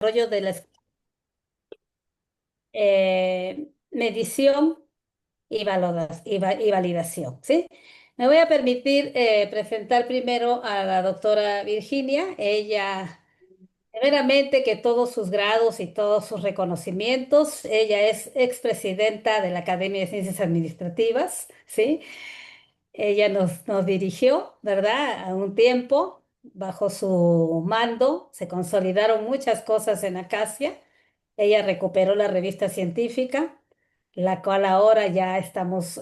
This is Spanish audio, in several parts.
Desarrollo de la medición y validación, ¿sí? Me voy a permitir presentar primero a la doctora Virginia. Ella, primeramente, que todos sus grados y todos sus reconocimientos. Ella es expresidenta de la Academia de Ciencias Administrativas, ¿sí? Ella nos dirigió, ¿verdad? A un tiempo, bajo su mando, se consolidaron muchas cosas en Acacia. Ella recuperó la revista científica, la cual ahora ya estamos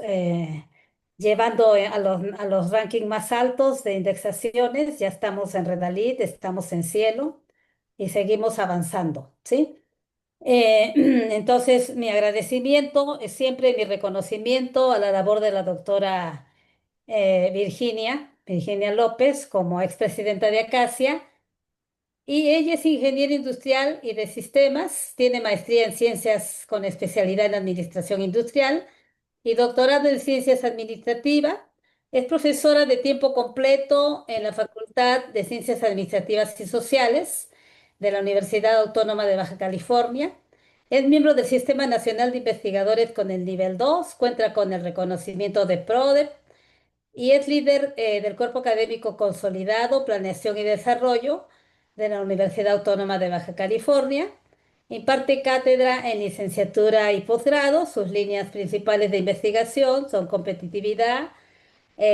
llevando a los rankings más altos de indexaciones. Ya estamos en Redalid, estamos en Cielo y seguimos avanzando, ¿sí? Entonces, mi agradecimiento es siempre mi reconocimiento a la labor de la doctora Virginia López, como expresidenta de Acacia, y ella es ingeniera industrial y de sistemas, tiene maestría en ciencias con especialidad en administración industrial y doctorado en ciencias administrativas. Es profesora de tiempo completo en la Facultad de Ciencias Administrativas y Sociales de la Universidad Autónoma de Baja California. Es miembro del Sistema Nacional de Investigadores con el nivel 2, cuenta con el reconocimiento de PRODEP y es líder del Cuerpo Académico Consolidado, Planeación y Desarrollo de la Universidad Autónoma de Baja California. Imparte cátedra en licenciatura y posgrado. Sus líneas principales de investigación son competitividad,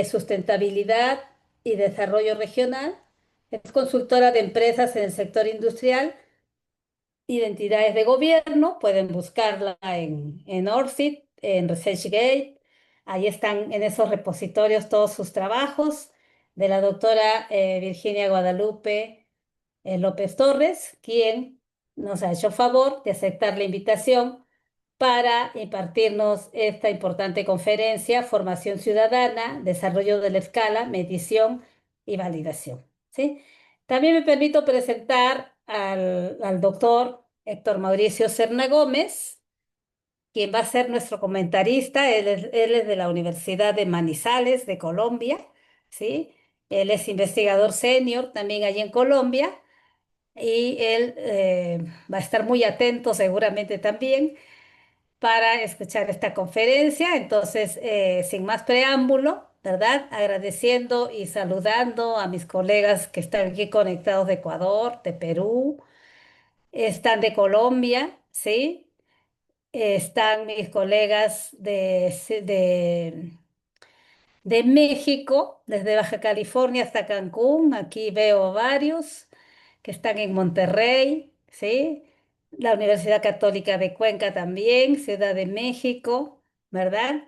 sustentabilidad y desarrollo regional. Es consultora de empresas en el sector industrial y de entidades de gobierno. Pueden buscarla en ORCID, en ResearchGate. Ahí están en esos repositorios todos sus trabajos de la doctora Virginia Guadalupe López Torres, quien nos ha hecho favor de aceptar la invitación para impartirnos esta importante conferencia, Formación Ciudadana, Desarrollo de la Escala, Medición y Validación. ¿Sí? También me permito presentar al doctor Héctor Mauricio Serna Gómez, quien va a ser nuestro comentarista. Él es de la Universidad de Manizales, de Colombia, ¿sí? Él es investigador senior también allí en Colombia y él va a estar muy atento seguramente también para escuchar esta conferencia. Entonces, sin más preámbulo, ¿verdad? Agradeciendo y saludando a mis colegas que están aquí conectados de Ecuador, de Perú, están de Colombia, ¿sí? Están mis colegas de México, desde Baja California hasta Cancún. Aquí veo varios que están en Monterrey, ¿sí? La Universidad Católica de Cuenca también, Ciudad de México, ¿verdad?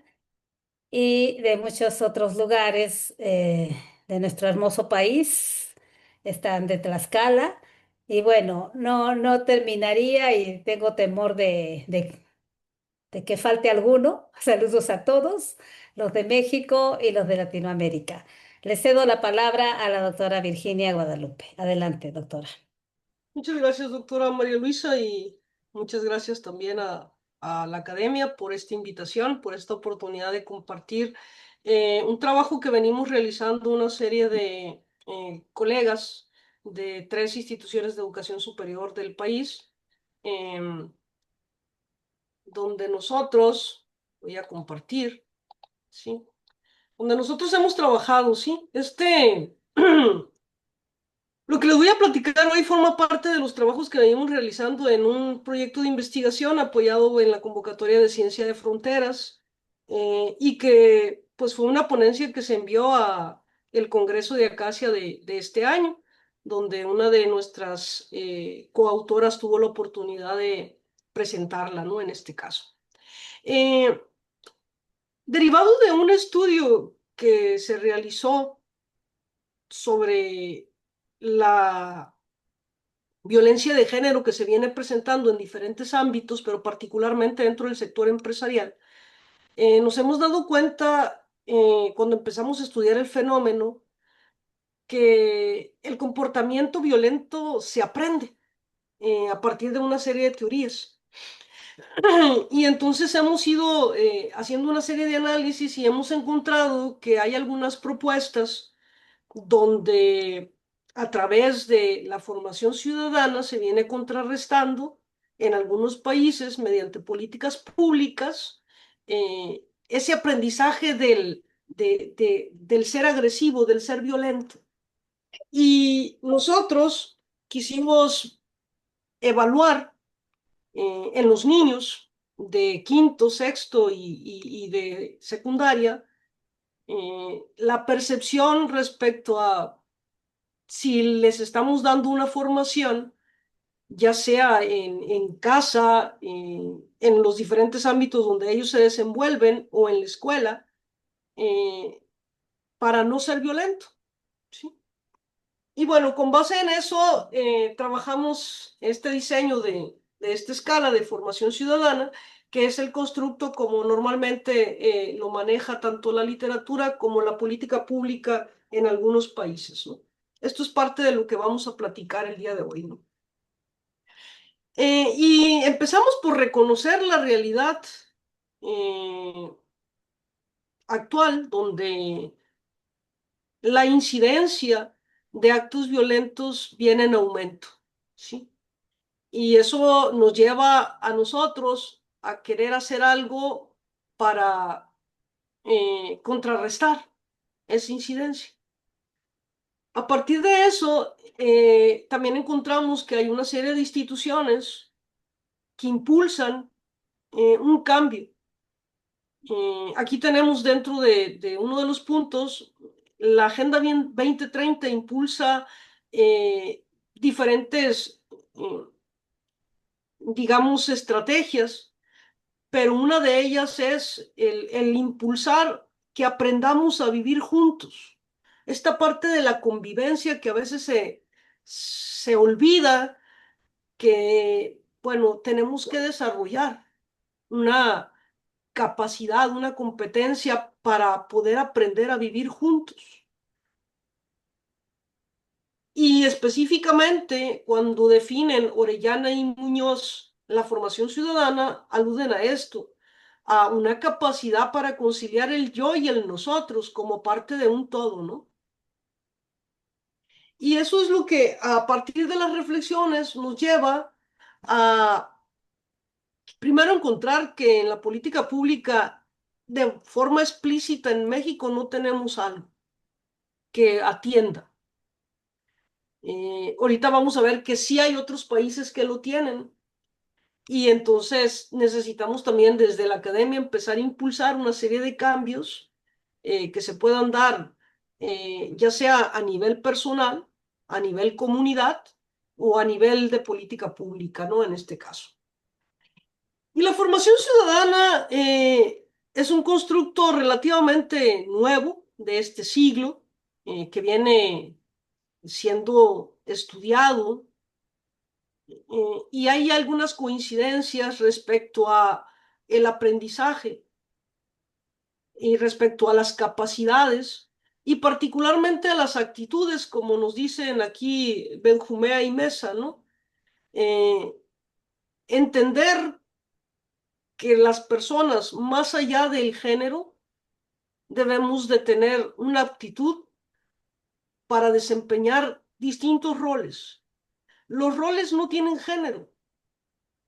Y de muchos otros lugares de nuestro hermoso país. Están de Tlaxcala. Y bueno, no terminaría y tengo temor de que falte alguno. Saludos a todos, los de México y los de Latinoamérica. Le cedo la palabra a la doctora Virginia Guadalupe. Adelante, doctora. Muchas gracias, doctora María Luisa, y muchas gracias también a la academia por esta invitación, por esta oportunidad de compartir un trabajo que venimos realizando una serie de colegas de tres instituciones de educación superior del país, em, donde nosotros, voy a compartir, ¿sí? Donde nosotros hemos trabajado, ¿sí? Lo que les voy a platicar hoy forma parte de los trabajos que venimos realizando en un proyecto de investigación apoyado en la convocatoria de Ciencia de Fronteras, y que pues fue una ponencia que se envió a el Congreso de Acacia de este año, donde una de nuestras coautoras tuvo la oportunidad de presentarla, ¿no? En este caso. Eh, Derivado de un estudio que se realizó sobre la violencia de género que se viene presentando en diferentes ámbitos, pero particularmente dentro del sector empresarial, nos hemos dado cuenta, cuando empezamos a estudiar el fenómeno, que el comportamiento violento se aprende a partir de una serie de teorías. Y entonces hemos ido haciendo una serie de análisis y hemos encontrado que hay algunas propuestas donde a través de la formación ciudadana se viene contrarrestando en algunos países mediante políticas públicas ese aprendizaje del ser agresivo, del ser violento. Y nosotros quisimos evaluar en los niños de quinto, sexto y de secundaria la percepción respecto a si les estamos dando una formación, ya sea en casa, en los diferentes ámbitos donde ellos se desenvuelven o en la escuela, eh, para no ser violento, ¿sí? Y bueno, con base en eso, trabajamos este diseño de esta escala de formación ciudadana, que es el constructo como normalmente lo maneja tanto la literatura como la política pública en algunos países, ¿no? Esto es parte de lo que vamos a platicar el día de hoy, ¿no? Y empezamos por reconocer la realidad eh, actual, donde la incidencia de actos violentos viene en aumento, ¿sí? Y eso nos lleva a nosotros a querer hacer algo para contrarrestar esa incidencia. A partir de eso, también encontramos que hay una serie de instituciones que impulsan un cambio. Aquí tenemos dentro de uno de los puntos, la Agenda 2030 impulsa diferentes, eh, digamos, estrategias, pero una de ellas es el impulsar que aprendamos a vivir juntos. Esta parte de la convivencia que a veces se olvida que, bueno, tenemos que desarrollar una capacidad, una competencia para poder aprender a vivir juntos. Y específicamente cuando definen Orellana y Muñoz la formación ciudadana, aluden a esto, a una capacidad para conciliar el yo y el nosotros como parte de un todo, ¿no? Y eso es lo que a partir de las reflexiones nos lleva a primero encontrar que en la política pública de forma explícita en México no tenemos algo que atienda. Ahorita vamos a ver que sí hay otros países que lo tienen y entonces necesitamos también desde la academia empezar a impulsar una serie de cambios que se puedan dar, ya sea a nivel personal, a nivel comunidad o a nivel de política pública, ¿no? En este caso. Y la formación ciudadana es un constructo relativamente nuevo de este siglo que viene siendo estudiado y hay algunas coincidencias respecto a el aprendizaje y respecto a las capacidades y particularmente a las actitudes, como nos dicen aquí Benjumea y Mesa, ¿no? Eh, entender que las personas, más allá del género, debemos de tener una aptitud para desempeñar distintos roles. Los roles no tienen género.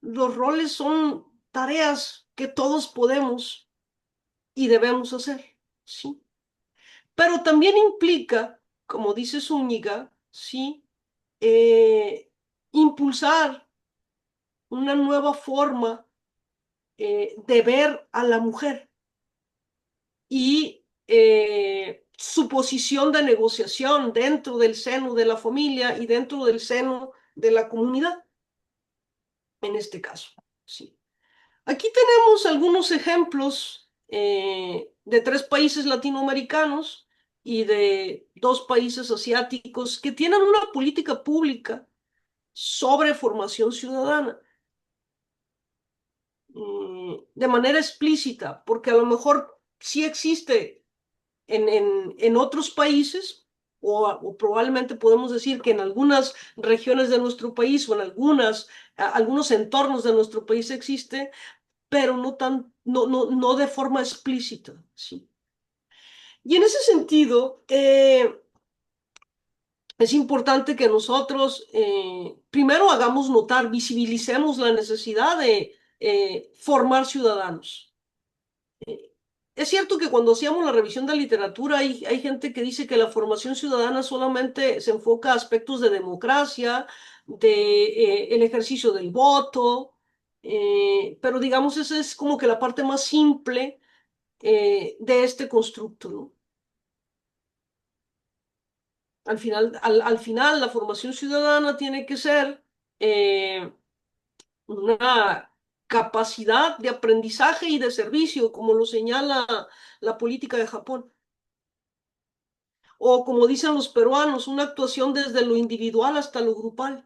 Los roles son tareas que todos podemos y debemos hacer, ¿sí? Pero también implica, como dice Zúñiga, ¿sí? Impulsar una nueva forma de ver a la mujer y su posición de negociación dentro del seno de la familia y dentro del seno de la comunidad, en este caso, ¿sí? Aquí tenemos algunos ejemplos de tres países latinoamericanos y de dos países asiáticos que tienen una política pública sobre formación ciudadana de manera explícita, porque a lo mejor sí existe en otros países, o probablemente podemos decir que en algunas regiones de nuestro país o en algunos entornos de nuestro país existe, pero no de forma explícita, ¿sí? Y en ese sentido, es importante que nosotros primero hagamos notar, visibilicemos la necesidad de formar ciudadanos. Eh, Es cierto que cuando hacíamos la revisión de literatura hay gente que dice que la formación ciudadana solamente se enfoca a aspectos de democracia, de el ejercicio del voto, pero digamos esa es como que la parte más simple de este constructo, ¿no? Al final, la formación ciudadana tiene que ser eh, una capacidad de aprendizaje y de servicio, como lo señala la política de Japón. O como dicen los peruanos, una actuación desde lo individual hasta lo grupal,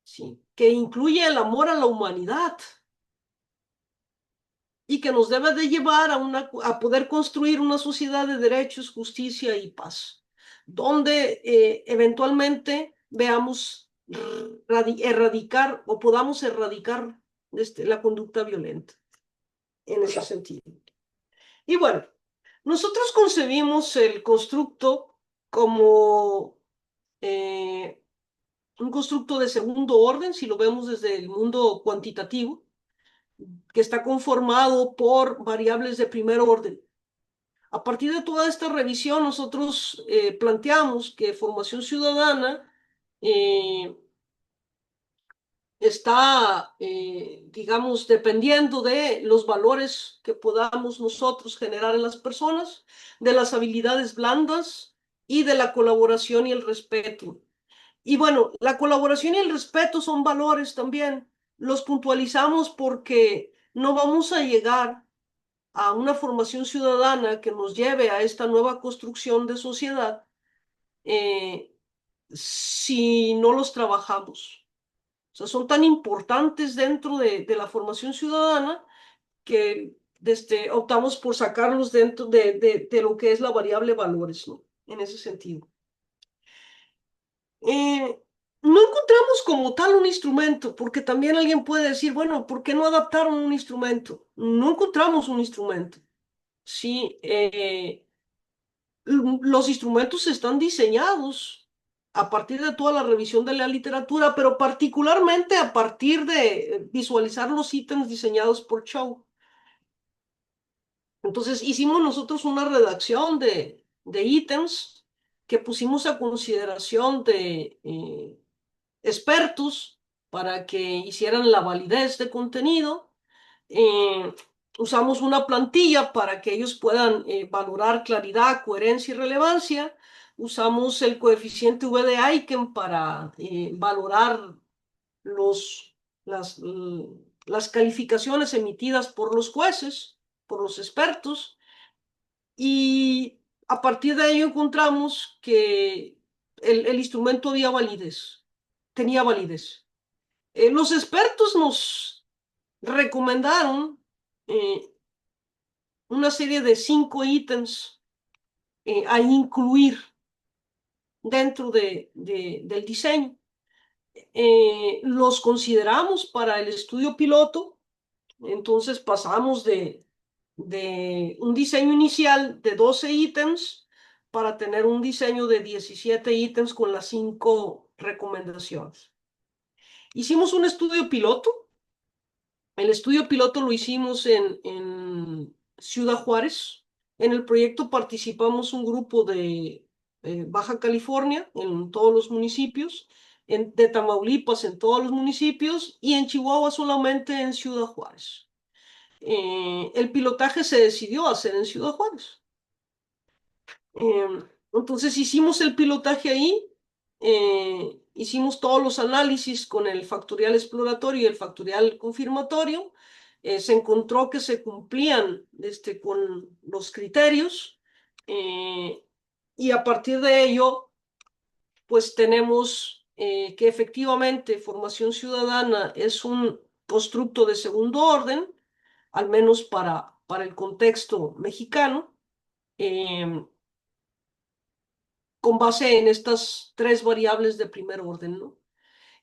¿sí? Que incluye el amor a la humanidad y que nos debe de llevar a poder construir una sociedad de derechos, justicia y paz, donde eventualmente veamos erradicar o podamos erradicar la conducta violenta en ese sentido. Y bueno, nosotros concebimos el constructo como eh, un constructo de segundo orden, si lo vemos desde el mundo cuantitativo, que está conformado por variables de primer orden. A partir de toda esta revisión, nosotros planteamos que formación ciudadana eh, está, digamos, dependiendo de los valores que podamos nosotros generar en las personas, de las habilidades blandas y de la colaboración y el respeto. Y bueno, la colaboración y el respeto son valores también. Los puntualizamos porque no vamos a llegar a una formación ciudadana que nos lleve a esta nueva construcción de sociedad eh, si no los trabajamos. O sea, son tan importantes dentro de la formación ciudadana que optamos por sacarlos dentro de lo que es la variable valores, ¿no? En ese sentido. No encontramos como tal un instrumento, porque también alguien puede decir, bueno, ¿por qué no adaptaron un instrumento? No encontramos un instrumento. Sí, los instrumentos están diseñados a partir de toda la revisión de la literatura, pero particularmente a partir de visualizar los ítems diseñados por Chow. Entonces hicimos nosotros una redacción de ítems que pusimos a consideración de expertos para que hicieran la validez de contenido. Eh, Usamos una plantilla para que ellos puedan valorar claridad, coherencia y relevancia. Usamos el coeficiente V de Aiken para valorar los, las, las calificaciones emitidas por los jueces, por los expertos. Y a partir de ello encontramos que el instrumento había validez, tenía validez. Los expertos nos recomendaron eh, una serie de 5 ítems a incluir dentro del diseño. Los consideramos para el estudio piloto, entonces pasamos de un diseño inicial de 12 ítems para tener un diseño de 17 ítems con las 5 recomendaciones. Hicimos un estudio piloto. El estudio piloto lo hicimos en Ciudad Juárez. En el proyecto participamos un grupo de Baja California en todos los municipios, de Tamaulipas en todos los municipios y en Chihuahua solamente en Ciudad Juárez. El pilotaje se decidió hacer en Ciudad Juárez. Entonces hicimos el pilotaje ahí, hicimos todos los análisis con el factorial exploratorio y el factorial confirmatorio. Se encontró que se cumplían con los criterios y a partir de ello, pues tenemos que efectivamente formación ciudadana es un constructo de segundo orden, al menos para el contexto mexicano. Eh, con base en estas 3 variables de primer orden, ¿no?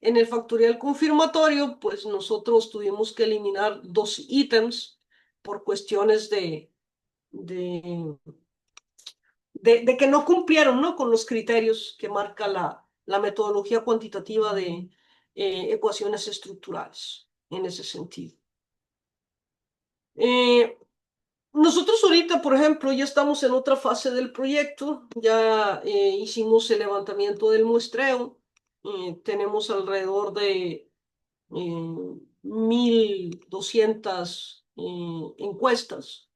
En el factorial confirmatorio, pues nosotros tuvimos que eliminar 2 ítems por cuestiones de de que no cumplieron, ¿no? Con los criterios que marca la metodología cuantitativa de ecuaciones estructurales en ese sentido. Eh, Nosotros ahorita, por ejemplo, ya estamos en otra fase del proyecto, ya hicimos el levantamiento del muestreo, tenemos alrededor de 1.200 encuestas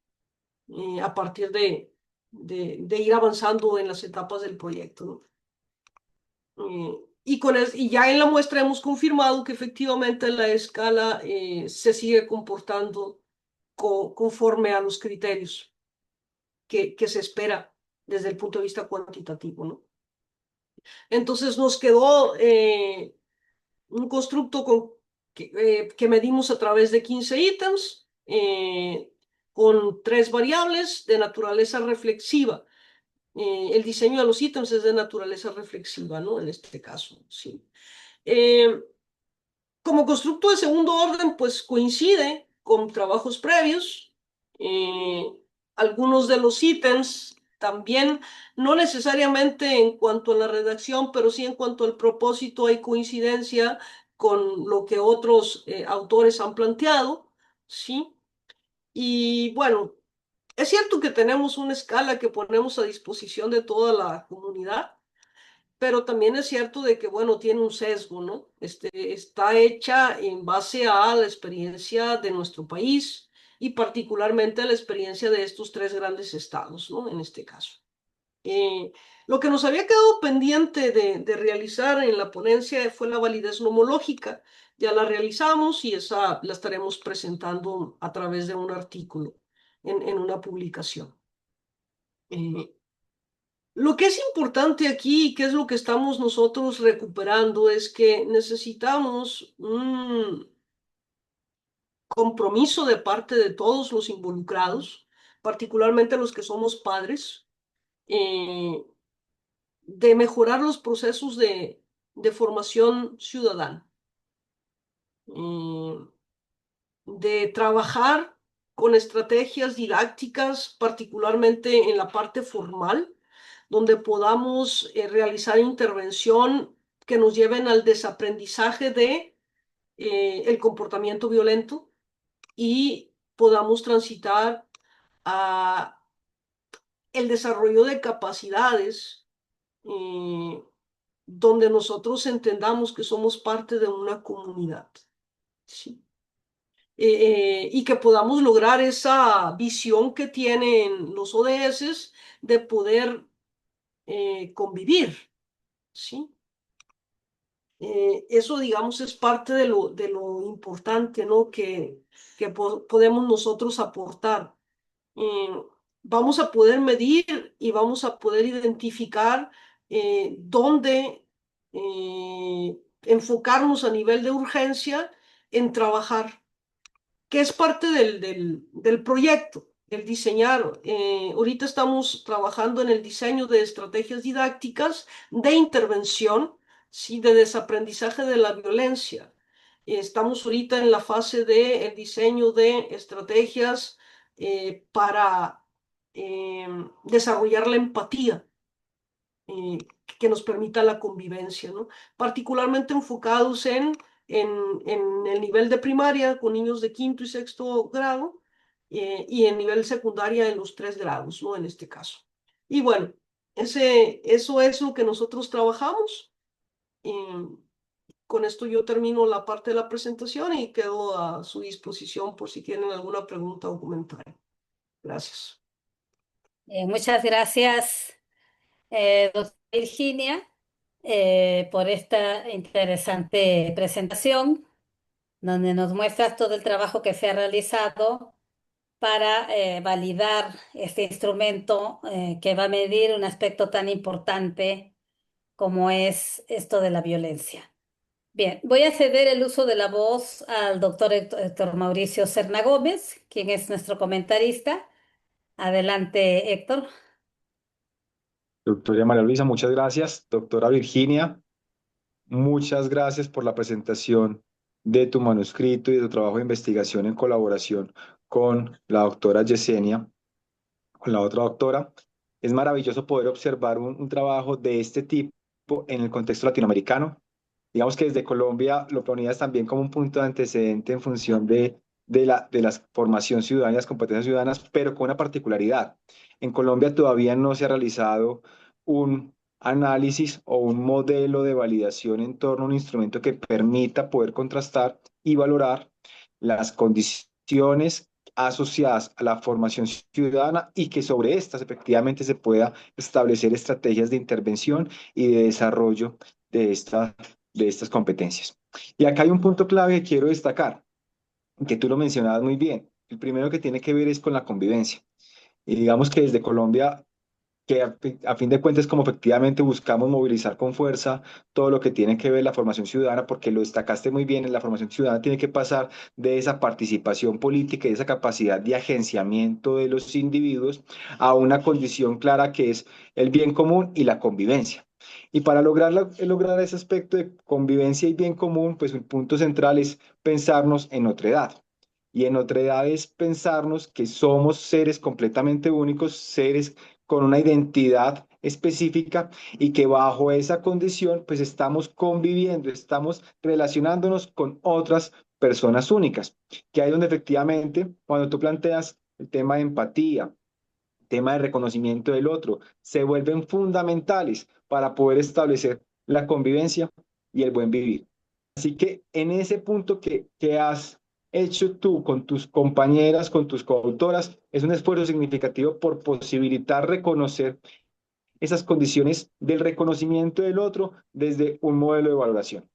a partir de ir avanzando en las etapas del proyecto, ¿no? Y ya en la muestra hemos confirmado que efectivamente la escala se sigue comportando conforme a los criterios que se espera desde el punto de vista cuantitativo, ¿no? Entonces nos quedó un constructo que medimos a través de 15 ítems con 3 variables de naturaleza reflexiva. El diseño de los ítems es de naturaleza reflexiva, ¿no? En este caso, sí. Eh, Como constructo de segundo orden, pues coincide con trabajos previos. Eh, Algunos de los ítems también, no necesariamente en cuanto a la redacción, pero sí en cuanto al propósito, hay coincidencia con lo que otros autores han planteado, ¿sí? Y bueno, es cierto que tenemos una escala que ponemos a disposición de toda la comunidad, pero también es cierto de que, bueno, tiene un sesgo, ¿no? Está hecha en base a la experiencia de nuestro país y particularmente a la experiencia de estos 3 grandes estados, ¿no? En este caso. Eh, lo que nos había quedado pendiente de realizar en la ponencia fue la validez nomológica. Ya la realizamos y esa la estaremos presentando a través de un artículo en una publicación. Eh, lo que es importante aquí, y que es lo que estamos nosotros recuperando, es que necesitamos un compromiso de parte de todos los involucrados, particularmente los que somos padres, eh, de mejorar los procesos de formación ciudadana, eh, de trabajar con estrategias didácticas, particularmente en la parte formal, donde podamos realizar intervención que nos lleven al desaprendizaje de el comportamiento violento y podamos transitar a el desarrollo de capacidades donde nosotros entendamos que somos parte de una comunidad, ¿sí? Y que podamos lograr esa visión que tienen los ODS de poder convivir, ¿sí? Eso, digamos, es parte de lo importante, ¿no? Que podemos nosotros aportar. Eh, Vamos a poder medir y vamos a poder identificar dónde enfocarnos a nivel de urgencia en trabajar, que es parte del proyecto, el diseñar. Ahorita estamos trabajando en el diseño de estrategias didácticas de intervención, ¿sí? De desaprendizaje de la violencia. Estamos ahorita en la fase del diseño de estrategias para desarrollar la empatía eh, que nos permita la convivencia, ¿no? Particularmente enfocados en, en el nivel de primaria con niños de quinto y sexto grado y en nivel secundaria en los 3 grados, ¿no? En este caso. Y bueno, eso es lo que nosotros trabajamos. Con esto yo termino la parte de la presentación y quedo a su disposición por si tienen alguna pregunta o comentario. Gracias. Muchas gracias, doctora Virginia, por esta interesante presentación, donde nos muestras todo el trabajo que se ha realizado para validar este instrumento que va a medir un aspecto tan importante como es esto de la violencia. Bien, voy a ceder el uso de la voz al doctor Héctor Mauricio Serna Gómez, quien es nuestro comentarista. Adelante, Héctor. Doctora María Luisa, muchas gracias. Doctora Virginia, muchas gracias por la presentación de tu manuscrito y de tu trabajo de investigación en colaboración con la doctora Yesenia, con la otra doctora. Es maravilloso poder observar un trabajo de este tipo en el contexto latinoamericano. Digamos que desde Colombia lo ponías también como un punto de antecedente en función de la formación ciudadana y las competencias ciudadanas, pero con una particularidad. En Colombia todavía no se ha realizado un análisis o un modelo de validación en torno a un instrumento que permita poder contrastar y valorar las condiciones asociadas a la formación ciudadana y que sobre estas efectivamente se pueda establecer estrategias de intervención y de desarrollo de de estas competencias. Y acá hay un punto clave que quiero destacar, que tú lo mencionabas muy bien. El primero que tiene que ver es con la convivencia. Y digamos que desde Colombia, que a fin de cuentas como efectivamente buscamos movilizar con fuerza todo lo que tiene que ver la formación ciudadana, porque lo destacaste muy bien, en la formación ciudadana tiene que pasar de esa participación política y esa capacidad de agenciamiento de los individuos a una condición clara que es el bien común y la convivencia. Y para lograr ese aspecto de convivencia y bien común, pues un punto central es pensarnos en otra edad. Y en otra edad es pensarnos que somos seres completamente únicos, seres con una identidad específica y que bajo esa condición pues estamos conviviendo, estamos relacionándonos con otras personas únicas, que hay donde efectivamente cuando tú planteas el tema de empatía, tema de reconocimiento del otro, se vuelven fundamentales para poder establecer la convivencia y el buen vivir. Así que en ese punto que has hecho tú con tus compañeras, con tus coautoras, es un esfuerzo significativo por posibilitar reconocer esas condiciones del reconocimiento del otro desde un modelo de valoración.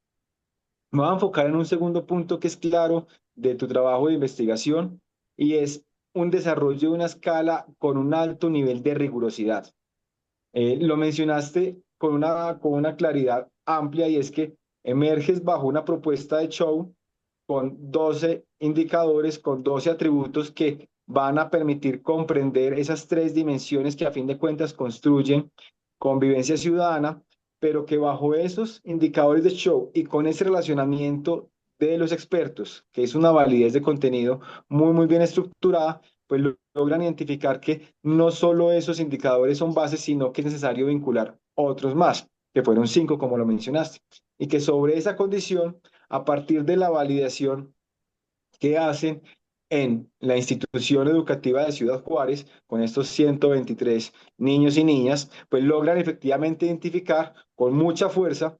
Me voy a enfocar en un segundo punto que es claro de tu trabajo de investigación y es un desarrollo de una escala con un alto nivel de rigurosidad. Lo mencionaste con una claridad amplia y es que emerges bajo una propuesta de show con 12 indicadores, con 12 atributos que van a permitir comprender esas tres dimensiones que a fin de cuentas construyen convivencia ciudadana, pero que bajo esos indicadores de show y con ese relacionamiento de los expertos, que es una validez de contenido muy bien estructurada, pues logran identificar que no solo esos indicadores son bases, sino que es necesario vincular otros más, que fueron 5 como lo mencionaste, y que sobre esa condición, a partir de la validación que hacen en la institución educativa de Ciudad Juárez, con estos 123 niños y niñas, pues logran efectivamente identificar con mucha fuerza,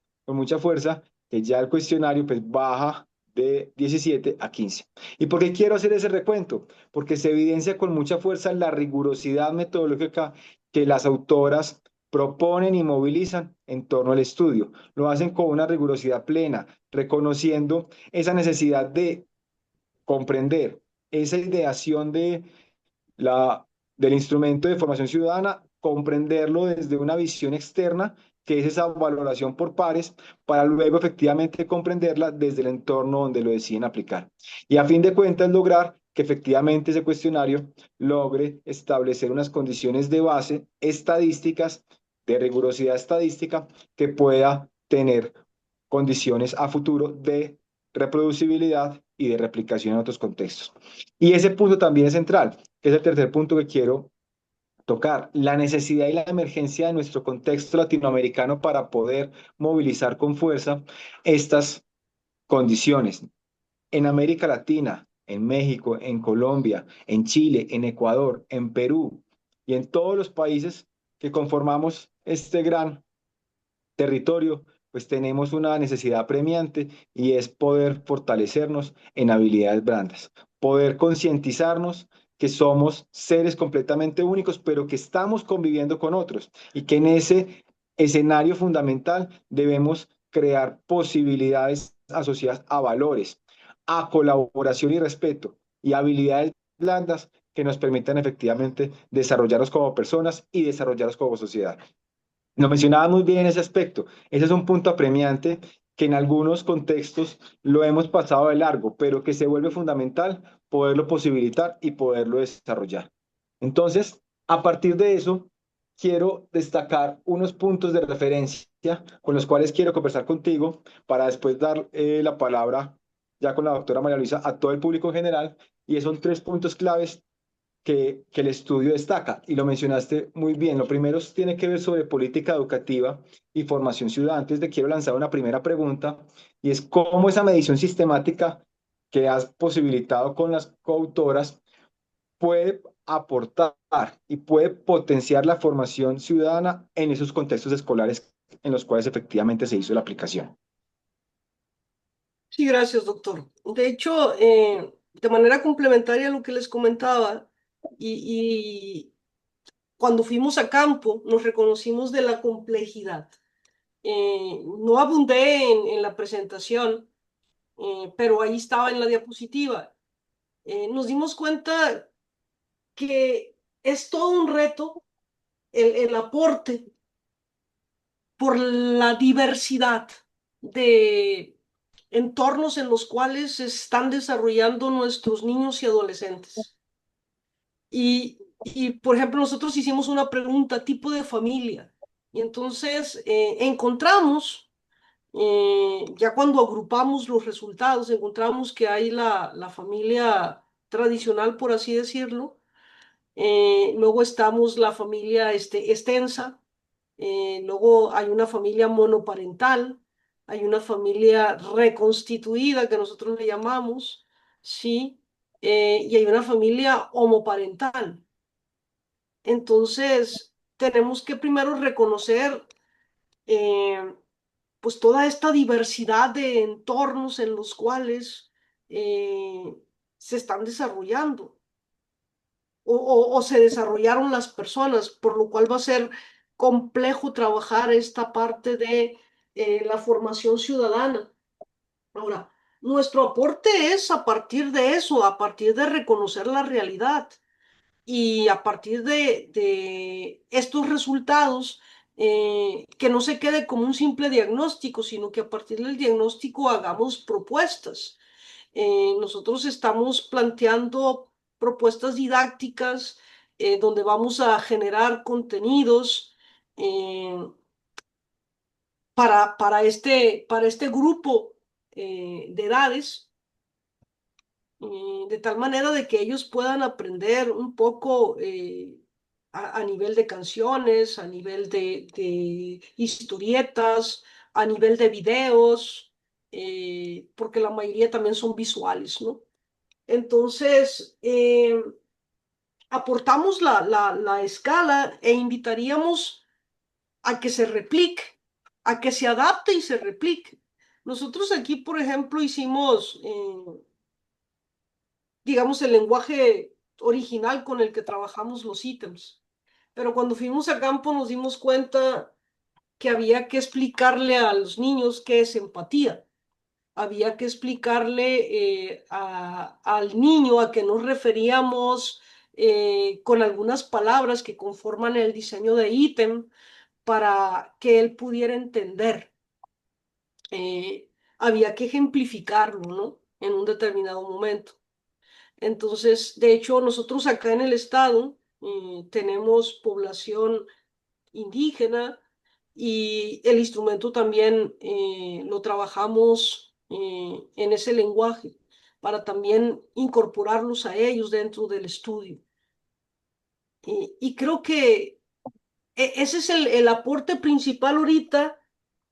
que ya el cuestionario pues baja de 17 a 15. ¿Y por qué quiero hacer ese recuento? Porque se evidencia con mucha fuerza la rigurosidad metodológica que las autoras proponen y movilizan en torno al estudio. Lo hacen con una rigurosidad plena, reconociendo esa necesidad de comprender esa ideación del instrumento de formación ciudadana, comprenderlo desde una visión externa, que es esa valoración por pares, para luego efectivamente comprenderla desde el entorno donde lo deciden aplicar. Y a fin de cuentas lograr que efectivamente ese cuestionario logre establecer unas condiciones de base estadísticas, de rigurosidad estadística, que pueda tener condiciones a futuro de reproducibilidad y de replicación en otros contextos. Y ese punto también es central, que es el tercer punto que quiero tocar, la necesidad y la emergencia de nuestro contexto latinoamericano para poder movilizar con fuerza estas condiciones. En América Latina, en México, en Colombia, en Chile, en Ecuador, en Perú y en todos los países que conformamos este gran territorio, pues tenemos una necesidad premiante y es poder fortalecernos en habilidades blandas, poder concientizarnos que somos seres completamente únicos, pero que estamos conviviendo con otros y que en ese escenario fundamental debemos crear posibilidades asociadas a valores, a colaboración y respeto y habilidades blandas que nos permitan efectivamente desarrollarnos como personas y desarrollarnos como sociedad. Lo mencionaba muy bien en ese aspecto. Ese es un punto apremiante que en algunos contextos lo hemos pasado de largo, pero que se vuelve fundamental poderlo posibilitar y poderlo desarrollar. Entonces, a partir de eso, quiero destacar unos puntos de referencia con los cuales quiero conversar contigo para después dar la palabra ya con la doctora María Luisa a todo el público en general. Y son tres puntos claves que el estudio destaca, y lo mencionaste muy bien. Lo primero tiene que ver sobre política educativa y formación ciudadana. Entonces, te quiero lanzar una primera pregunta, y es cómo esa medición sistemática que has posibilitado con las coautoras puede aportar y puede potenciar la formación ciudadana en esos contextos escolares en los cuales efectivamente se hizo la aplicación. Sí, gracias, doctor. De hecho, de manera complementaria a lo que les comentaba, y cuando fuimos a campo, nos reconocimos de la complejidad. No abundé en la presentación, pero ahí estaba en la diapositiva. Nos dimos cuenta que es todo un reto el aporte por la diversidad de entornos en los cuales se están desarrollando nuestros niños y adolescentes. Por ejemplo, nosotros hicimos una pregunta tipo de familia y entonces encontramos, ya cuando agrupamos los resultados, encontramos que hay la familia tradicional, por así decirlo. Luego estamos la familia extensa. Luego hay una familia monoparental, hay una familia reconstituida que nosotros le llamamos, ¿sí? Y hay una familia homoparental. Entonces, tenemos que primero reconocer eh, pues toda esta diversidad de entornos en los cuales eh, se están desarrollando o se desarrollaron las personas, por lo cual va a ser complejo trabajar esta parte de la formación ciudadana. Ahora, nuestro aporte es a partir de eso, a partir de reconocer la realidad y a partir de estos resultados, que no se quede como un simple diagnóstico, sino que a partir del diagnóstico hagamos propuestas. Nosotros estamos planteando propuestas didácticas donde vamos a generar contenidos eh, para este grupo de edades, de tal manera de que ellos puedan aprender un poco a nivel de canciones, a nivel de historietas, a nivel de videos, porque la mayoría también son visuales, ¿no? Entonces, aportamos la escala e invitaríamos a que se replique, a que se adapte y se replique. Nosotros aquí, por ejemplo, hicimos, digamos, el lenguaje original con el que trabajamos los ítems, pero cuando fuimos a campo nos dimos cuenta que había que explicarle a los niños qué es empatía. Había que explicarle al niño a qué nos referíamos con algunas palabras que conforman el diseño de ítem para que él pudiera entender. Había que ejemplificarlo, ¿no? En un determinado momento. Entonces, de hecho, nosotros acá en el estado tenemos población indígena y el instrumento también lo trabajamos en ese lenguaje para también incorporarlos a ellos dentro del estudio. Y creo que ese es el aporte principal ahorita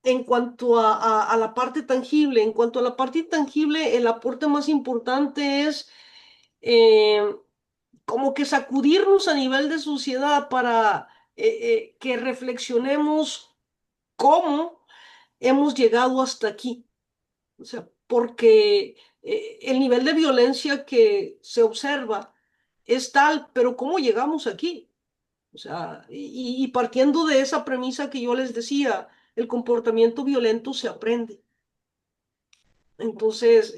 en cuanto a la parte tangible. En cuanto a la parte intangible, el aporte más importante es eh, como que sacudirnos a nivel de sociedad para que reflexionemos cómo hemos llegado hasta aquí. O sea, porque el nivel de violencia que se observa es tal, pero ¿cómo llegamos aquí? O sea, y partiendo de esa premisa que yo les decía, el comportamiento violento se aprende. Entonces,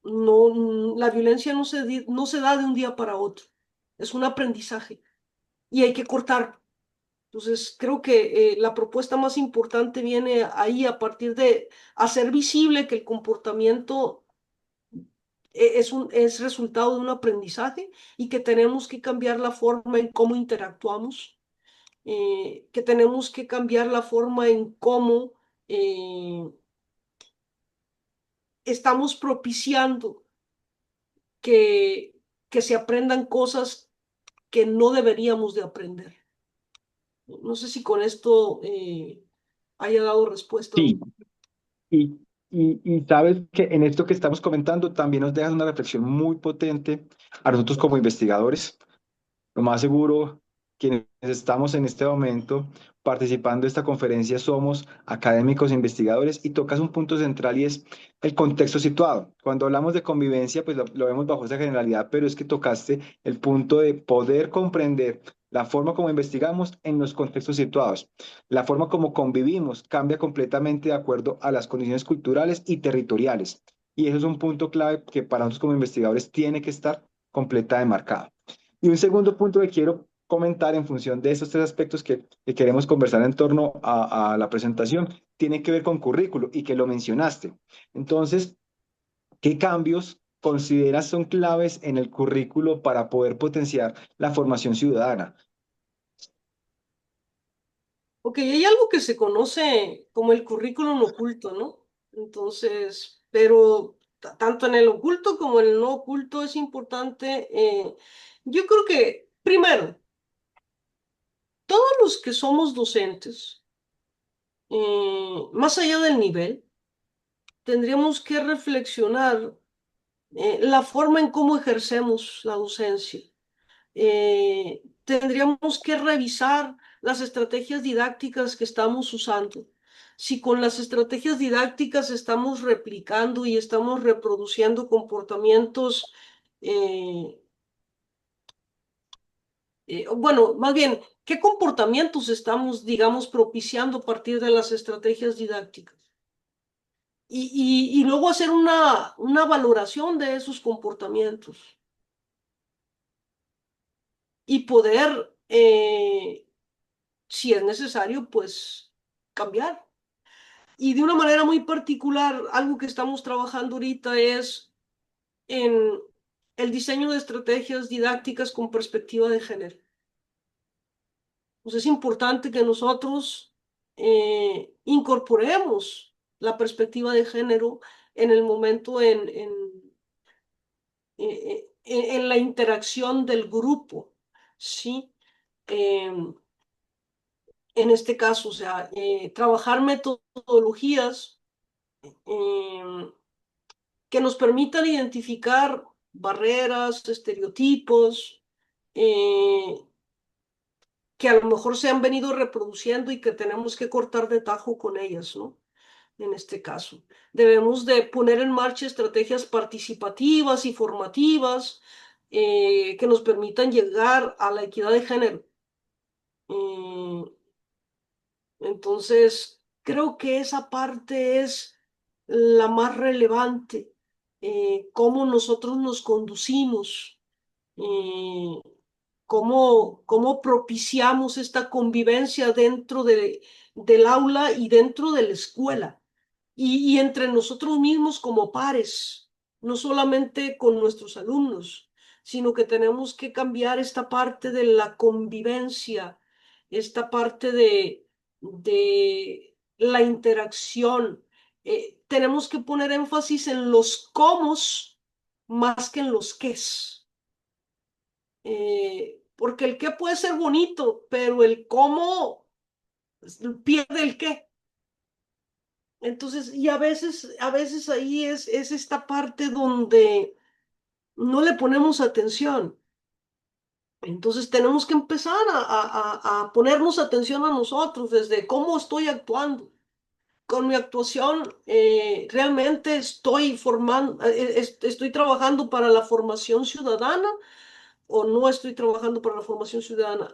la violencia no se da de un día para otro. Es un aprendizaje y hay que cortar. Entonces, creo que la propuesta más importante viene ahí a partir de hacer visible que el comportamiento es resultado de un aprendizaje y que tenemos que cambiar la forma en cómo interactuamos, que tenemos que cambiar la forma en cómo eh, estamos propiciando que que se aprendan cosas que no deberíamos de aprender. No sé si con esto haya dado respuesta. Sí, y, y sabes que en esto que estamos comentando también nos dejas una reflexión muy potente a nosotros como investigadores. Lo más seguro, quienes estamos en este momento participando de esta conferencia somos académicos e investigadores y tocas un punto central y es el contexto situado. Cuando hablamos de convivencia, pues lo vemos bajo esa generalidad, pero es que tocaste el punto de poder comprender la forma como investigamos en los contextos situados. La forma como convivimos cambia completamente de acuerdo a las condiciones culturales y territoriales. Y eso es un punto clave que para nosotros como investigadores tiene que estar completamente marcado. Y un segundo punto que quiero comentar en función de estos tres aspectos que queremos conversar en torno a la presentación, tiene que ver con currículo y que lo mencionaste. Entonces, ¿qué cambios consideras son claves en el currículo para poder potenciar la formación ciudadana? Ok, hay algo que se conoce como el currículum oculto, ¿no? Entonces, pero tanto en el oculto como en el no oculto es importante. Yo creo que, primero, todos los que somos docentes, más allá del nivel, tendríamos que reflexionar la forma en cómo ejercemos la docencia. Tendríamos que revisar las estrategias didácticas que estamos usando. Si con las estrategias didácticas estamos replicando y estamos reproduciendo comportamientos, eh, bueno, más bien, ¿qué comportamientos estamos, digamos, propiciando a partir de las estrategias didácticas? Y luego hacer una valoración de esos comportamientos y poder si es necesario, pues cambiar. Y de una manera muy particular, algo que estamos trabajando ahorita es en el diseño de estrategias didácticas con perspectiva de género. Pues es importante que nosotros incorporemos la perspectiva de género en el momento en la interacción del grupo, ¿sí? Eh, en este caso, o sea, trabajar metodologías eh, que nos permitan identificar barreras, estereotipos, eh, que a lo mejor se han venido reproduciendo y que tenemos que cortar de tajo con ellas, ¿no? En este caso. Debemos de poner en marcha estrategias participativas y formativas que nos permitan llegar a la equidad de género. Eh, Entonces, creo que esa parte es la más relevante, cómo nosotros nos conducimos, eh, cómo propiciamos esta convivencia dentro del aula y dentro de la escuela y entre nosotros mismos como pares, no solamente con nuestros alumnos, sino que tenemos que cambiar esta parte de la convivencia, esta parte de la interacción. Tenemos que poner énfasis en los cómo más que en los qués. Porque el qué puede ser bonito, pero el cómo pierde el qué. Entonces, y a veces ahí es esta parte donde no le ponemos atención. Entonces tenemos que empezar a ponernos atención a nosotros desde cómo estoy actuando. Con mi actuación, realmente estoy formando, estoy trabajando para la formación ciudadana o no estoy trabajando para la formación ciudadana.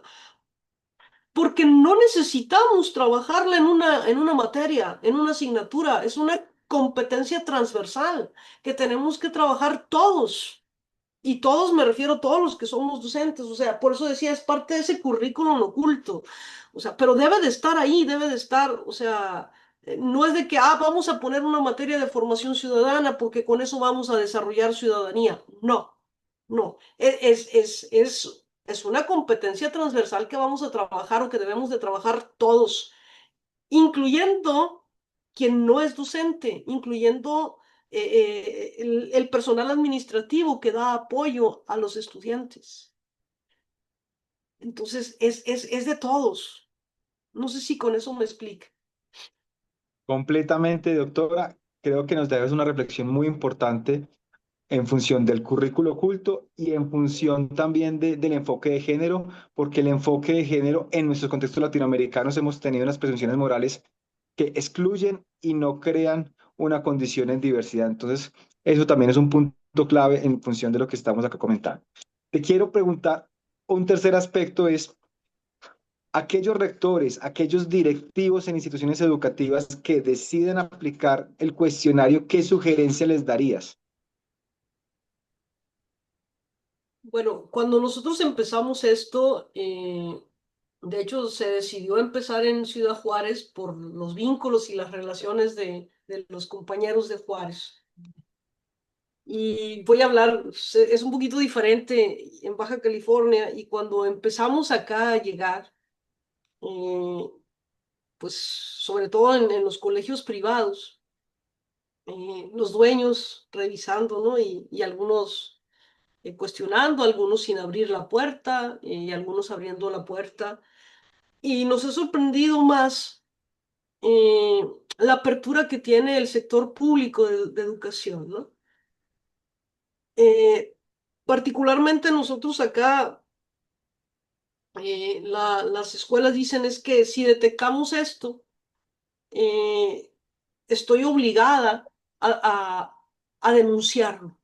Porque no necesitamos trabajarla en una materia, en una asignatura, es una competencia transversal que tenemos que trabajar todos. Y todos me refiero a todos los que somos docentes, o sea, por eso decía, es parte de ese currículum oculto, o sea, pero debe de estar ahí, debe de estar, o sea, no es de que, vamos a poner una materia de formación ciudadana porque con eso vamos a desarrollar ciudadanía. No, no, es una competencia transversal que vamos a trabajar o que debemos de trabajar todos, incluyendo quien no es docente, incluyendo el personal administrativo que da apoyo a los estudiantes. Entonces, es de todos. No sé si con eso me explique. Completamente, doctora. Creo que nos dejas una reflexión muy importante en función del currículo oculto y en función también del enfoque de género, porque el enfoque de género en nuestros contextos latinoamericanos hemos tenido unas presunciones morales que excluyen y no crean una condición en diversidad. Entonces, eso también es un punto clave en función de lo que estamos acá comentando. Te quiero preguntar, un tercer aspecto es aquellos rectores, aquellos directivos en instituciones educativas que deciden aplicar el cuestionario, ¿qué sugerencia les darías? Bueno, cuando nosotros empezamos esto, de hecho se decidió empezar en Ciudad Juárez por los vínculos y las relaciones de los compañeros de Juárez. Y voy a hablar, es un poquito diferente en Baja California, y cuando empezamos acá a llegar, eh, pues sobre todo en los colegios privados, los dueños revisando, ¿no? Y algunos cuestionando, algunos sin abrir la puerta y algunos abriendo la puerta. Y nos ha sorprendido más eh, la apertura que tiene el sector público de educación, ¿no? Eh, Particularmente nosotros acá, las escuelas dicen es que si detectamos esto, eh, estoy obligada a denunciarlo.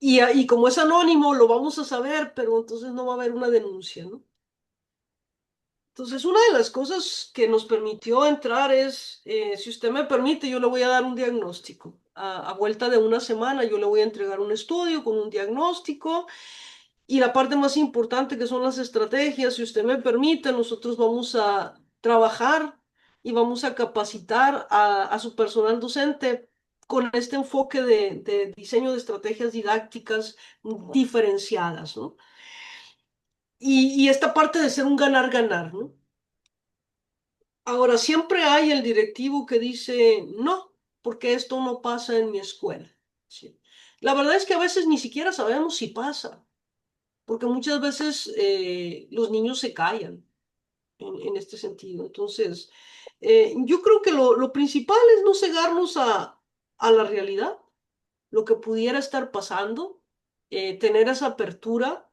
Y como es anónimo, lo vamos a saber, pero entonces no va a haber una denuncia, ¿no? Entonces, una de las cosas que nos permitió entrar es, si usted me permite, yo le voy a dar un diagnóstico. A vuelta de una semana, yo le voy a entregar un estudio con un diagnóstico y la parte más importante que son las estrategias. Si usted me permite, nosotros vamos a trabajar y vamos a capacitar a su personal docente con este enfoque de diseño de estrategias didácticas diferenciadas, ¿no? Y esta parte de ser un ganar-ganar, ¿no? Ahora, siempre hay el directivo que dice, no, porque esto no pasa en mi escuela. Sí. La verdad es que a veces ni siquiera sabemos si pasa, porque muchas veces los niños se callan en este sentido. Entonces, yo creo que lo principal es no cegarnos a la realidad, lo que pudiera estar pasando, tener esa apertura